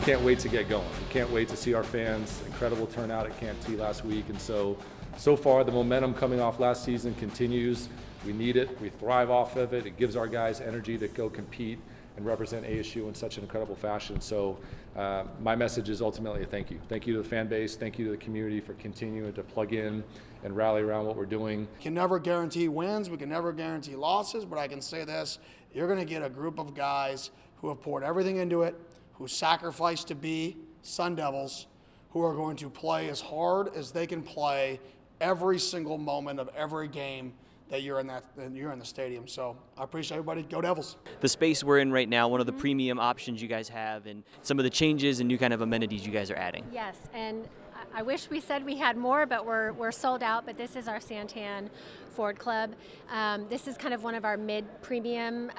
can't wait to get going. We can't wait to see our fans. Incredible turnout at Camp T last week, and so far the momentum coming off last season continues. We need it, we thrive off of it. It gives our guys energy to go compete and represent ASU in such an incredible fashion. So my message is ultimately a thank you. Thank you to the fan base, thank you to the community for continuing to plug in and rally around what we're doing. We can never guarantee wins, we can never guarantee losses, but I can say this, you're gonna get a group of guys who have poured everything into it, who sacrificed to be Sun Devils, who are going to play as hard as they can play every single moment of every game that you're in the stadium. So I appreciate everybody. Go Devils. The space we're in right now, one of the premium options you guys have, and some of the changes and new kind of amenities you guys are adding. Yes, and I wish we said we had more, but we're sold out. But this is our Santan Ford Club. This is kind of one of our mid-premium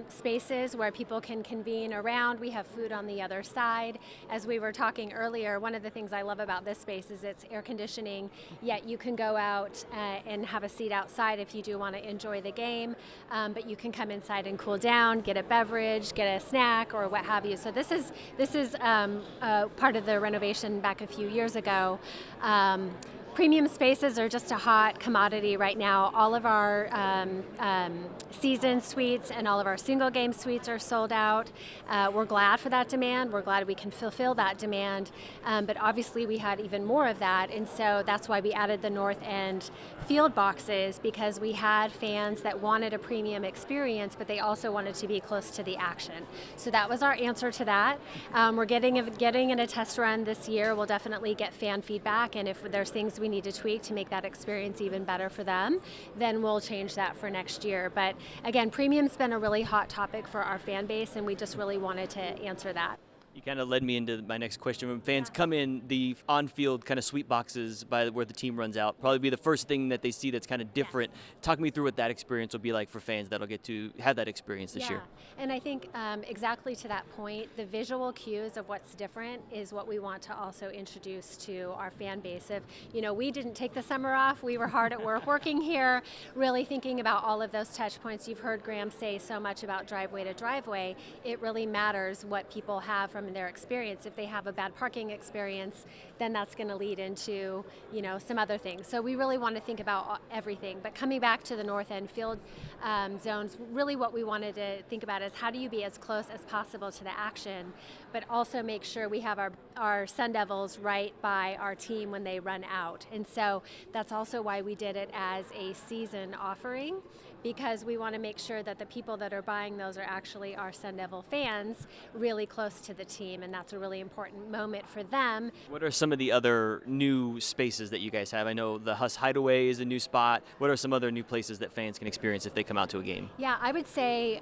spaces where people can convene around. We have food on the other side. As we were talking earlier, one of the things I love about this space is it's air conditioning, yet you can go out and have a seat outside if you do want to enjoy the game, but you can come inside and cool down, get a beverage, get a snack, or what have you. So this is part of the renovation back a few years ago. Premium spaces are just a hot commodity right now. All of our season suites and all of our single game suites are sold out. We're glad for that demand. We're glad we can fulfill that demand. But obviously we had even more of that, and so that's why we added the North End field boxes, because we had fans that wanted a premium experience, but they also wanted to be close to the action. So that was our answer to that. We're getting in a test run this year. We'll definitely get fan feedback, and if there's things we need to tweak to make that experience even better for them, then we'll change that for next year. But again, premium's been a really hot topic for our fan base, and we just really wanted to answer that. You kind of led me into my next question. When fans come in, the on-field kind of sweet boxes by where the team runs out, probably be the first thing that they see that's kind of different. Yes. Talk me through what that experience will be like for fans that'll get to have that experience this year. And I think exactly to that point, the visual cues of what's different is what we want to also introduce to our fan base. If, we didn't take the summer off, we were hard at work working here, really thinking about all of those touch points. You've heard Graham say so much about driveway to driveway. It really matters what people have from their experience. If they have a bad parking experience, then that's going to lead into some other things. So we really want to think about everything. But coming back to the North End field zones, really what we wanted to think about is how do you be as close as possible to the action, but also make sure we have our Sun Devils right by our team when they run out. And so that's also why we did it as a season offering, because we want to make sure that the people that are buying those are actually our Sun Devil fans really close to the team, and that's a really important moment for them. What are some of the other new spaces that you guys have? I know the Huss Hideaway is a new spot. What are some other new places that fans can experience if they come out to a game? Yeah, I would say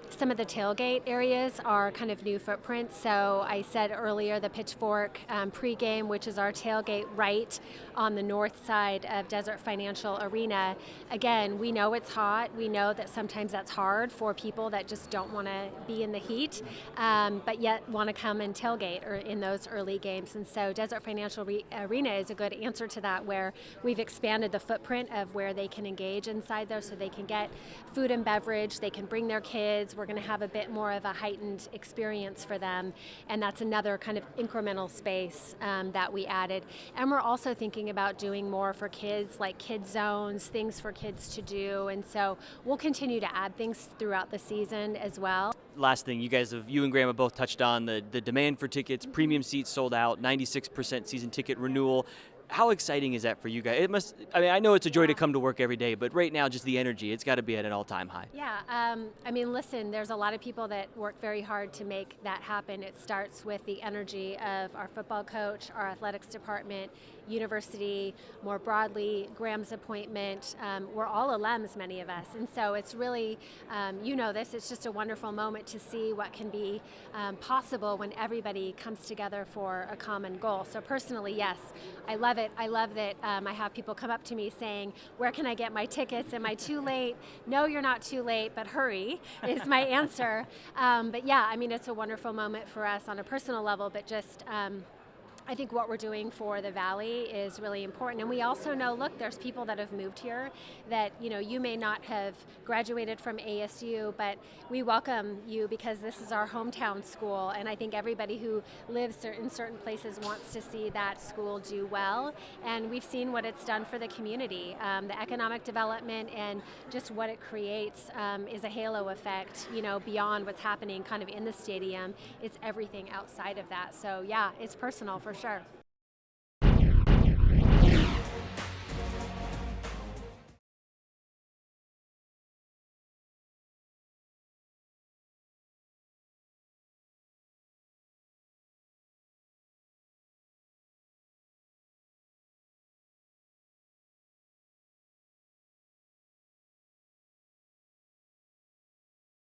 some of the tailgate areas are kind of new footprints. So I said earlier the Pitchfork pregame, which is our tailgate right on the north side of Desert Financial Arena. Again, we know it's hot. We know that sometimes that's hard for people that just don't want to be in the heat, but yet want to come and tailgate or in those early games. And so Desert Financial Arena is a good answer to that, where we've expanded the footprint of where they can engage inside there, so they can get food and beverage, they can bring their kids. We're going to have a bit more of a heightened experience for them, and that's another kind of incremental space that we added. And we're also thinking about doing more for kids, like kid zones, things for kids to do, and so we'll continue to add things throughout the season as well. Last thing, you and Graham have both touched on the demand for tickets. Premium seats sold out, 96% season ticket renewal. How exciting is that for you guys? I know it's a joy to come to work every day, but right now, just the energy, it's got to be at an all-time high. Yeah, listen, there's a lot of people that work very hard to make that happen. It starts with the energy of our football coach, our athletics department, university, more broadly, Graham's appointment. We're all alums, many of us, and so it's really, it's just a wonderful moment to see what can be possible when everybody comes together for a common goal. So personally, yes, I love it. I love that I have people come up to me saying, where can I get my tickets? Am I too late? No, you're not too late, but hurry is my answer. But yeah, it's a wonderful moment for us on a personal level, but just I think what we're doing for the Valley is really important. And we also know, look, there's people that have moved here that, you may not have graduated from ASU, but we welcome you because this is our hometown school. And I think everybody who lives in certain places wants to see that school do well. And we've seen what it's done for the community. The economic development and just what it creates is a halo effect, beyond what's happening kind of in the stadium. It's everything outside of that. So yeah, it's personal for sure.